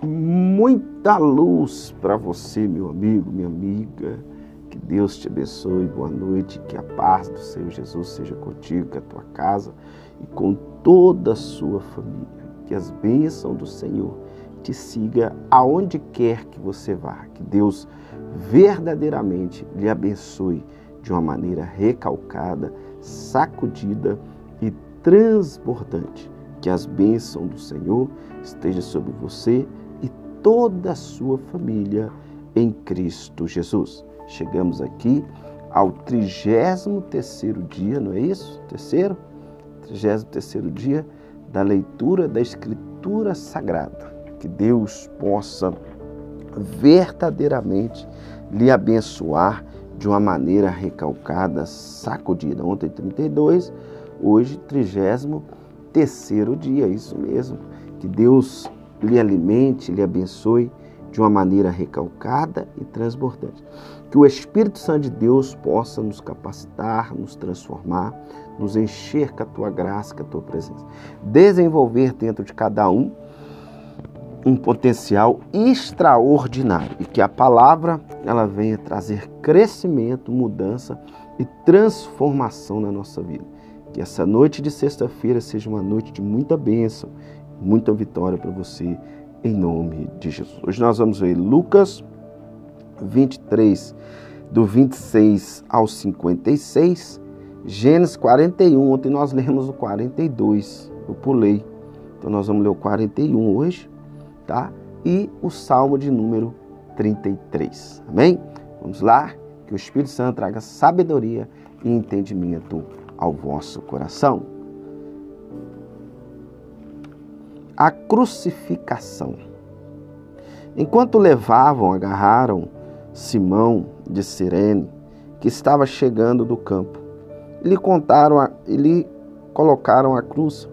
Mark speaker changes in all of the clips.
Speaker 1: Muita luz para você, meu amigo, minha amiga. Que Deus te abençoe. Boa noite. Que a paz do Senhor Jesus seja contigo, com a tua casa e com toda a sua família. Que as bênçãos do Senhor te siga aonde quer que você vá. Que Deus verdadeiramente lhe abençoe de uma maneira recalcada, sacudida e transbordante. Que as bênçãos do Senhor estejam sobre você e toda a sua família em Cristo Jesus. Chegamos aqui ao 33º dia, não é isso? 33º dia da leitura da Escritura Sagrada. Que Deus possa verdadeiramente lhe abençoar de uma maneira recalcada, sacudida. Ontem 32, hoje 33º dia, isso mesmo. Que Deus lhe alimente, lhe abençoe de uma maneira recalcada e transbordante. Que o Espírito Santo de Deus possa nos capacitar, nos transformar, nos encher com a tua graça, com a tua presença. Desenvolver dentro de cada um potencial extraordinário. E que a palavra ela venha trazer crescimento, mudança e transformação na nossa vida. Que essa noite de sexta-feira seja uma noite de muita bênção, muita vitória para você, em nome de Jesus. Hoje nós vamos ver Lucas 23, do 26 ao 56, Gênesis 41, ontem nós lemos o 42, eu pulei, então nós vamos ler o 41 hoje, tá? E o Salmo de número 33, amém? Vamos lá, que o Espírito Santo traga sabedoria e entendimento ao vosso coração. A crucificação. Enquanto levavam, agarraram Simão de Cirene, que estava chegando do campo, e lhe colocaram a cruz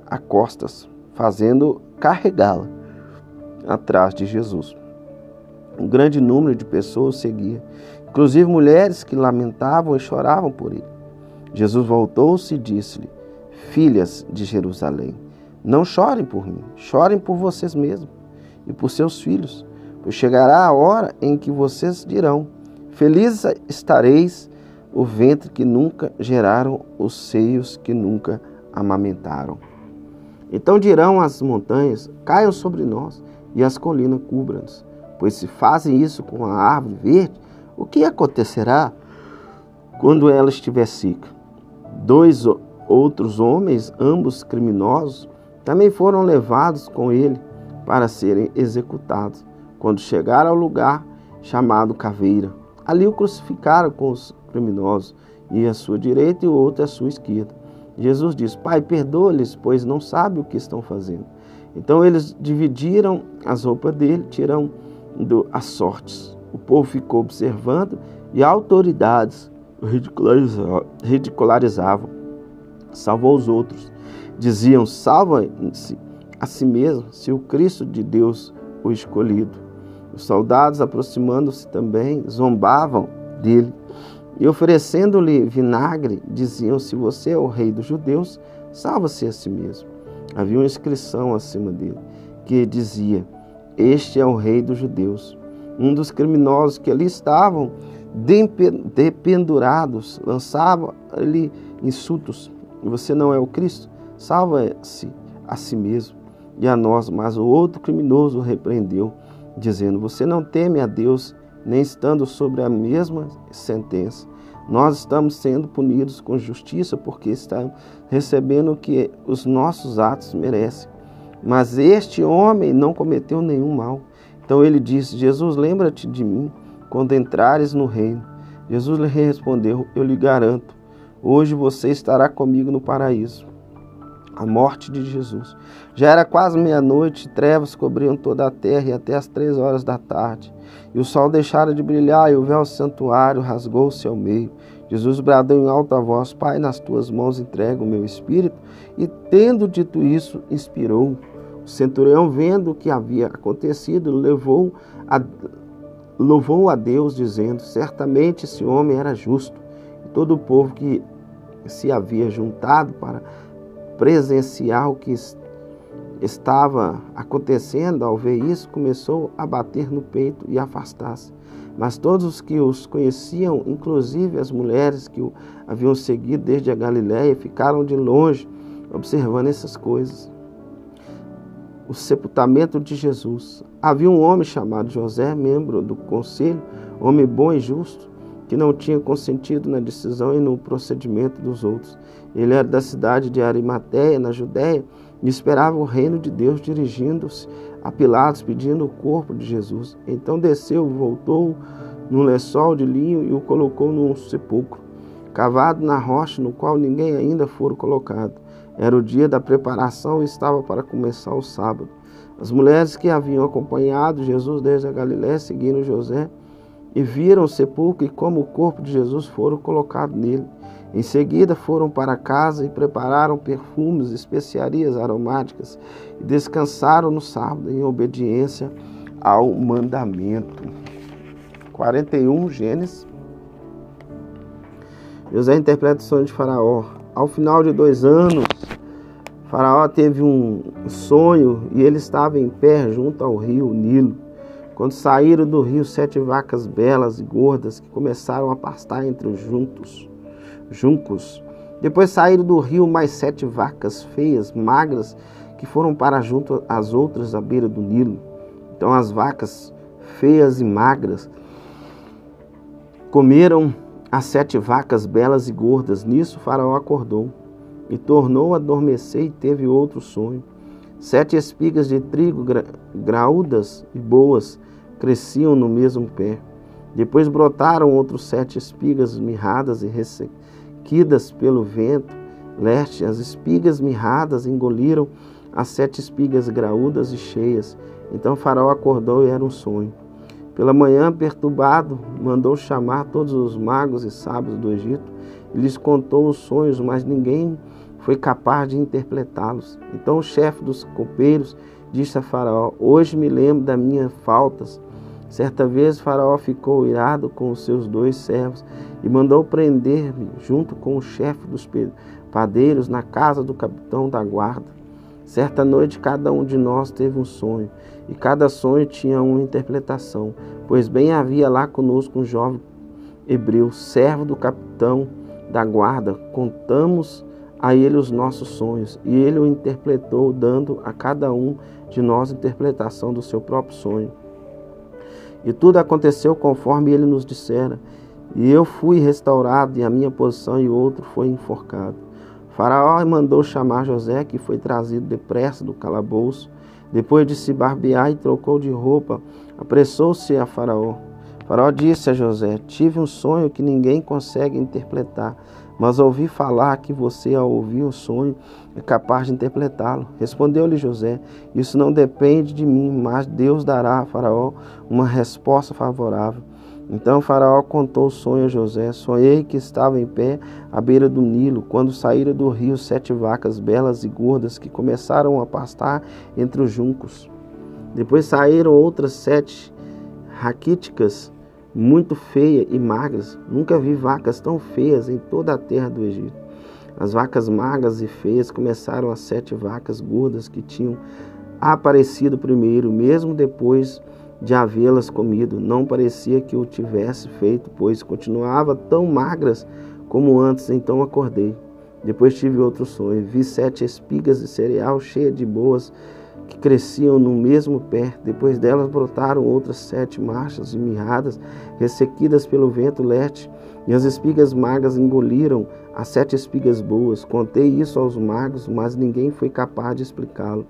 Speaker 1: a costas, fazendo carregá-la atrás de Jesus. Um grande número de pessoas seguia, inclusive mulheres que lamentavam e choravam por ele. Jesus voltou-se e disse-lhe: Filhas de Jerusalém, não chorem por mim, chorem por vocês mesmos e por seus filhos, pois chegará a hora em que vocês dirão: Felizes estareis o ventre que nunca geraram, os seios que nunca amamentaram. Então dirão as montanhas: Caiam sobre nós, e as colinas cubram-nos. Pois se fazem isso com a árvore verde, o que acontecerá quando ela estiver seca? 2 outros homens, ambos criminosos, também foram levados com ele para serem executados. Quando chegaram ao lugar chamado Caveira, ali o crucificaram com os criminosos, e à sua direita e o outro à sua esquerda. Jesus disse: Pai, perdoa-lhes, pois não sabem o que estão fazendo. Então eles dividiram as roupas dele, tirando as sortes. O povo ficou observando e autoridades o ridicularizavam. Salvou os outros. Diziam: salva-se a si mesmo, se o Cristo de Deus o escolhido. Os soldados, aproximando-se também, zombavam dele e, oferecendo-lhe vinagre, diziam: se você é o rei dos judeus, salva-se a si mesmo. Havia uma inscrição acima dele que dizia: este é o rei dos judeus. Um dos criminosos que ali estavam dependurados lançava-lhe insultos: você não é o Cristo? Salva-se a si mesmo e a nós. Mas o outro criminoso o repreendeu, dizendo: você não teme a Deus, nem estando sobre a mesma sentença. Nós estamos sendo punidos com justiça, porque estamos recebendo o que os nossos atos merecem. Mas este homem não cometeu nenhum mal. Então ele disse: Jesus, lembra-te de mim quando entrares no reino. Jesus lhe respondeu: eu lhe garanto, hoje você estará comigo no paraíso. A morte de Jesus. Já era quase meia-noite, trevas cobriam toda a terra e até as 3 horas da tarde. E o sol deixara de brilhar e o véu do santuário rasgou-se ao meio. Jesus bradou em alta voz: Pai, nas tuas mãos entrego o meu espírito. E tendo dito isso, expirou. O centurião, vendo o que havia acontecido, louvou a Deus, dizendo: certamente esse homem era justo. E todo o povo que se havia juntado para presenciar o que estava acontecendo, ao ver isso, começou a bater no peito e afastar-se. Mas todos os que os conheciam, inclusive as mulheres que o haviam seguido desde a Galiléia, ficaram de longe observando essas coisas. O sepultamento de Jesus. Havia um homem chamado José, membro do conselho, homem bom e justo, que não tinha consentido na decisão e no procedimento dos outros. Ele era da cidade de Arimateia, na Judéia, e esperava o reino de Deus, dirigindo-se a Pilatos, pedindo o corpo de Jesus. Então desceu, voltou num lençol de linho e o colocou num sepulcro, cavado na rocha, no qual ninguém ainda fora colocado. Era o dia da preparação e estava para começar o sábado. As mulheres que haviam acompanhado Jesus desde a Galiléia seguiram José e viram o sepulcro e como o corpo de Jesus fora colocado nele. Em seguida foram para casa e prepararam perfumes, especiarias aromáticas e descansaram no sábado em obediência ao mandamento. 41, Gênesis. José interpreta o sonho de Faraó. Ao final de 2 anos, Faraó teve um sonho e ele estava em pé junto ao rio Nilo. Quando saíram do rio 7 vacas belas e gordas que começaram a pastar entre os juncos. Depois saíram do rio mais 7 vacas feias, magras, que foram para junto às outras à beira do Nilo. Então as vacas feias e magras comeram as 7 vacas belas e gordas. Nisso Faraó acordou e tornou a adormecer e teve outro sonho. 7 espigas de trigo graúdas e boas cresciam no mesmo pé. Depois brotaram outros 7 espigas mirradas e ressequidas pelo vento leste. As espigas mirradas engoliram as 7 espigas graúdas e cheias. Então Faraó acordou e era um sonho. Pela manhã, perturbado, mandou chamar todos os magos e sábios do Egito e lhes contou os sonhos, mas ninguém foi capaz de interpretá-los. Então o chefe dos copeiros disse a Faraó: hoje me lembro das minhas faltas. Certa vez Faraó ficou irado com os seus 2 servos e mandou prender-me junto com o chefe dos padeiros na casa do capitão da guarda. Certa noite cada um de nós teve um sonho, e cada sonho tinha uma interpretação. Pois bem, havia lá conosco um jovem hebreu, servo do capitão da guarda. Contamos a ele os nossos sonhos, e ele o interpretou, dando a cada um de nós interpretação do seu próprio sonho. E tudo aconteceu conforme ele nos dissera, e eu fui restaurado em a minha posição, e outro foi enforcado. Faraó mandou chamar José, que foi trazido depressa do calabouço. Depois de se barbear e trocou de roupa, apressou-se a Faraó. Faraó disse a José: tive um sonho que ninguém consegue interpretar, mas ouvi falar que você, ao ouvir o sonho, é capaz de interpretá-lo. Respondeu-lhe José: isso não depende de mim, mas Deus dará a Faraó uma resposta favorável. Então Faraó contou o sonho a José: sonhei que estava em pé à beira do Nilo, quando saíram do rio 7 vacas belas e gordas que começaram a pastar entre os juncos. Depois saíram outras 7 raquíticas, muito feias e magras. Nunca vi vacas tão feias em toda a terra do Egito. As vacas magras e feias começaram as 7 vacas gordas que tinham aparecido primeiro, mesmo depois de havê-las comido. Não parecia que o tivesse feito, pois continuava tão magras como antes. Então acordei. Depois tive outro sonho. Vi 7 espigas de cereal cheias de boas que cresciam no mesmo pé. Depois delas brotaram outras 7 machas mirradas, ressequidas pelo vento leste, e as espigas magras engoliram as 7 espigas boas. Contei isso aos magos, mas ninguém foi capaz de explicá-lo.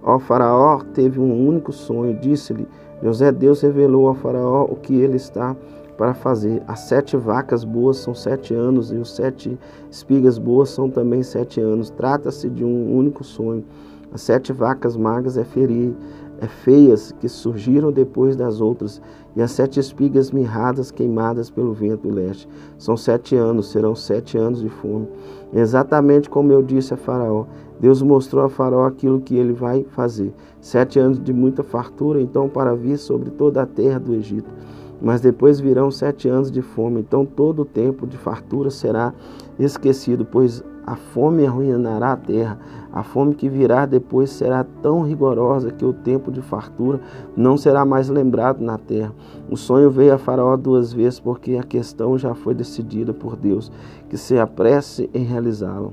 Speaker 1: Ó Faraó teve um único sonho, disse-lhe José: Deus revelou a Faraó o que ele está para fazer. As 7 vacas boas são 7 anos, e os 7 espigas boas são também 7 anos. Trata-se de um único sonho. As 7 vacas magras feias que surgiram depois das outras, e as 7 espigas mirradas queimadas pelo vento leste. São 7 anos, serão 7 anos de fome. Exatamente como eu disse a Faraó. Deus mostrou a Faraó aquilo que ele vai fazer. 7 anos de muita fartura, então, para vir sobre toda a terra do Egito. mas depois virão 7 anos de fome. Então todo o tempo de fartura será esquecido, pois a fome arruinará a terra. A fome que virá depois será tão rigorosa que o tempo de fartura não será mais lembrado na terra. O sonho veio a Faraó 2 vezes, porque a questão já foi decidida por Deus, que se apresse em realizá-lo.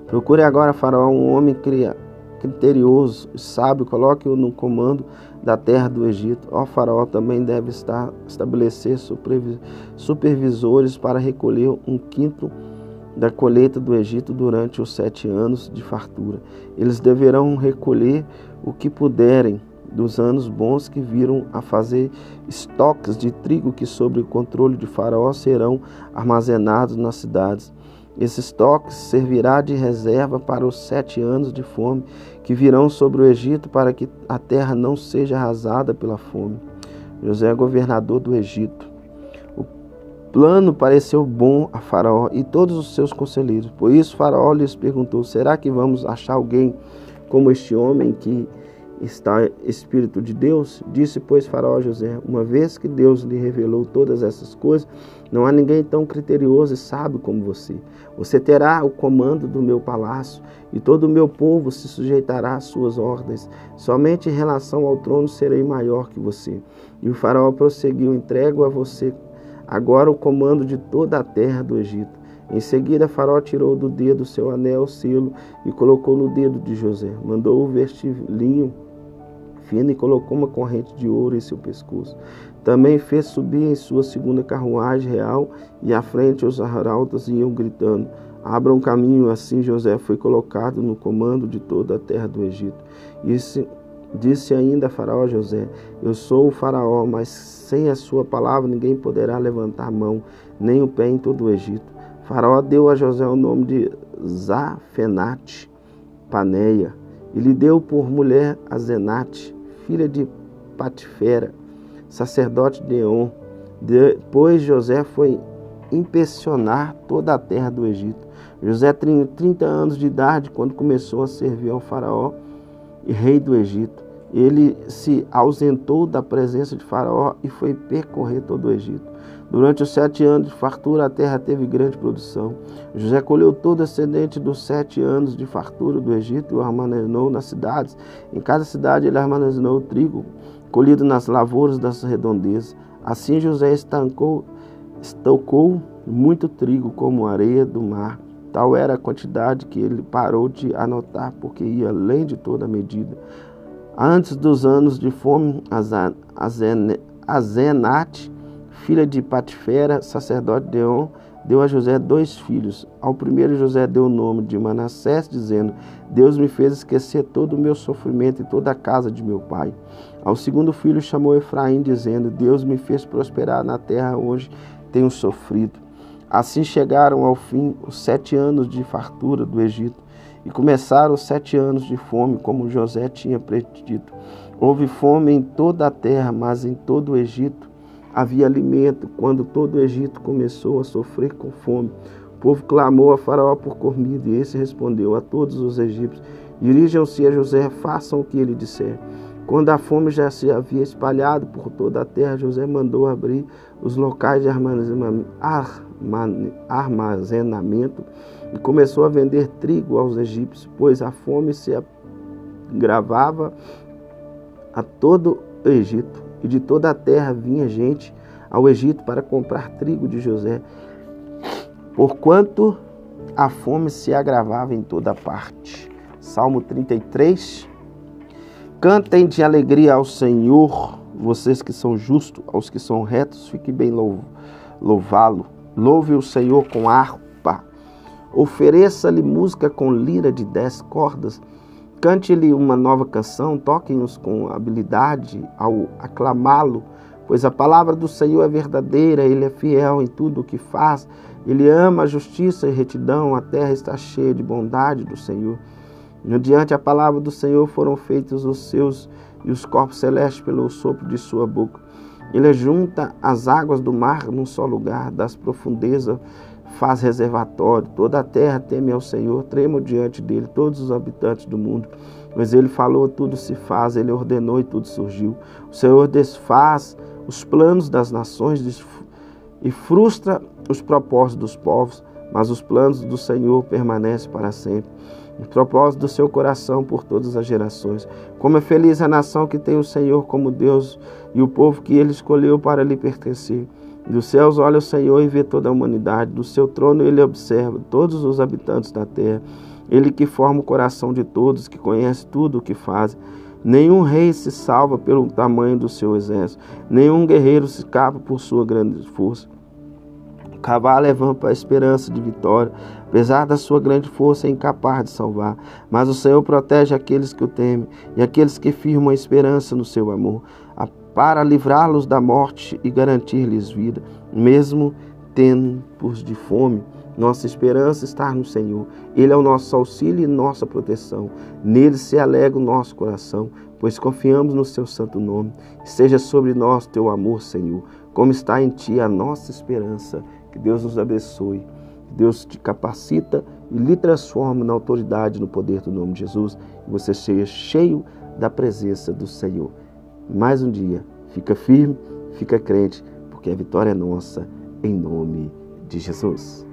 Speaker 1: Procure agora, Faraó, um homem criterioso, sábio, coloque-o no comando da terra do Egito. Ó Faraó também deve estabelecer supervisores para recolher 1/5 da colheita do Egito durante os 7 anos de fartura. Eles deverão recolher o que puderem dos anos bons que viram a fazer estoques de trigo que, sob o controle de Faraó, serão armazenados nas cidades. Esse estoque servirá de reserva para os 7 anos de fome que virão sobre o Egito, para que a terra não seja arrasada pela fome. José é governador do Egito. O plano pareceu bom a Faraó e todos os seus conselheiros. Por isso Faraó lhes perguntou: será que vamos achar alguém como este homem que está espírito de Deus? Disse, pois, Faraó a José: uma vez que Deus lhe revelou todas essas coisas, não há ninguém tão criterioso e sábio como você. Você terá o comando do meu palácio e todo o meu povo se sujeitará às suas ordens. Somente em relação ao trono serei maior que você. E o Faraó prosseguiu: entrego a você agora o comando de toda a terra do Egito. Em seguida, Faraó tirou do dedo seu anel, selo, e colocou no dedo de José. Mandou-o vestir linho fino e colocou uma corrente de ouro em seu pescoço. Também fez subir em sua segunda carruagem real, e à frente os arautos iam gritando: abram caminho. Assim José foi colocado no comando de toda a terra do Egito. Disse ainda Faraó a José: eu sou o Faraó, mas sem a sua palavra ninguém poderá levantar a mão, nem o pé em todo o Egito. Faraó deu a José o nome de Zafenate Paneia, e lhe deu por mulher Azenate, filha de Patifera, sacerdote de On. Depois José foi inspecionar toda a terra do Egito. José tinha 30 anos de idade quando começou a servir ao Faraó e rei do Egito. Ele se ausentou da presença de Faraó e foi percorrer todo o Egito. Durante os 7 anos de fartura, a terra teve grande produção. José colheu todo o excedente dos 7 anos de fartura do Egito e o armazenou nas cidades. Em cada cidade ele armazenou o trigo colhido nas lavouras das redondezas. Assim José estocou muito trigo como a areia do mar. Tal era a quantidade que ele parou de anotar, porque ia além de toda a medida. Antes dos anos de fome, Azenate, filha de Patifera, sacerdote de On, deu a José 2 filhos. Ao primeiro José deu o nome de Manassés, dizendo: Deus me fez esquecer todo o meu sofrimento e toda a casa de meu pai. Ao segundo filho chamou Efraim, dizendo: Deus me fez prosperar na terra onde tenho sofrido. Assim chegaram ao fim os 7 anos de fartura do Egito, e começaram os 7 anos de fome, como José tinha predito. Houve fome em toda a terra, mas em todo o Egito havia alimento. Quando todo o Egito começou a sofrer com fome, o povo clamou a Faraó por comida, e esse respondeu a todos os egípcios: dirijam-se a José, façam o que ele disser. Quando a fome já se havia espalhado por toda a terra, José mandou abrir os locais de armazenamento e começou a vender trigo aos egípcios, pois a fome se agravava a todo o Egito, e de toda a terra vinha gente ao Egito para comprar trigo de José, porquanto a fome se agravava em toda parte. Salmo 33. Cantem de alegria ao Senhor, vocês que são justos, aos que são retos, fiquem bem louvá-lo. Louve o Senhor com harpa, ofereça-lhe música com lira de 10 cordas, cante-lhe uma nova canção, toquem-nos com habilidade ao aclamá-lo, pois a palavra do Senhor é verdadeira, ele é fiel em tudo o que faz, ele ama a justiça e retidão, a terra está cheia de bondade do Senhor. Mediante a palavra do Senhor foram feitos os céus e os corpos celestes pelo sopro de sua boca. Ele junta as águas do mar num só lugar, das profundezas faz reservatório. Toda a terra teme ao Senhor, tremam diante dele todos os habitantes do mundo. Pois ele falou, tudo se faz, ele ordenou e tudo surgiu. O Senhor desfaz os planos das nações e frustra os propósitos dos povos, mas os planos do Senhor permanecem para sempre. Os propósitos do seu coração por todas as gerações. Como é feliz a nação que tem o Senhor como Deus e o povo que ele escolheu para lhe pertencer. Dos céus olha o Senhor e vê toda a humanidade. Do seu trono ele observa todos os habitantes da terra. Ele que forma o coração de todos, que conhece tudo o que faz. Nenhum rei se salva pelo tamanho do seu exército. Nenhum guerreiro se escapa por sua grande força. O cavalo levanta a esperança de vitória. Apesar da sua grande força, é incapaz de salvar. Mas o Senhor protege aqueles que o temem e aqueles que firmam a esperança no seu amor, para livrá-los da morte e garantir-lhes vida, mesmo tempos de fome. Nossa esperança está no Senhor. Ele é o nosso auxílio e nossa proteção. Nele se alegra o nosso coração, pois confiamos no seu santo nome. Esteja sobre nós teu amor, Senhor, como está em ti a nossa esperança. Que Deus nos abençoe. Que Deus te capacita e lhe transforma na autoridade, no poder do nome de Jesus. E você seja cheio da presença do Senhor. Mais um dia. Fica firme, fica crente, porque a vitória é nossa, em nome de Jesus.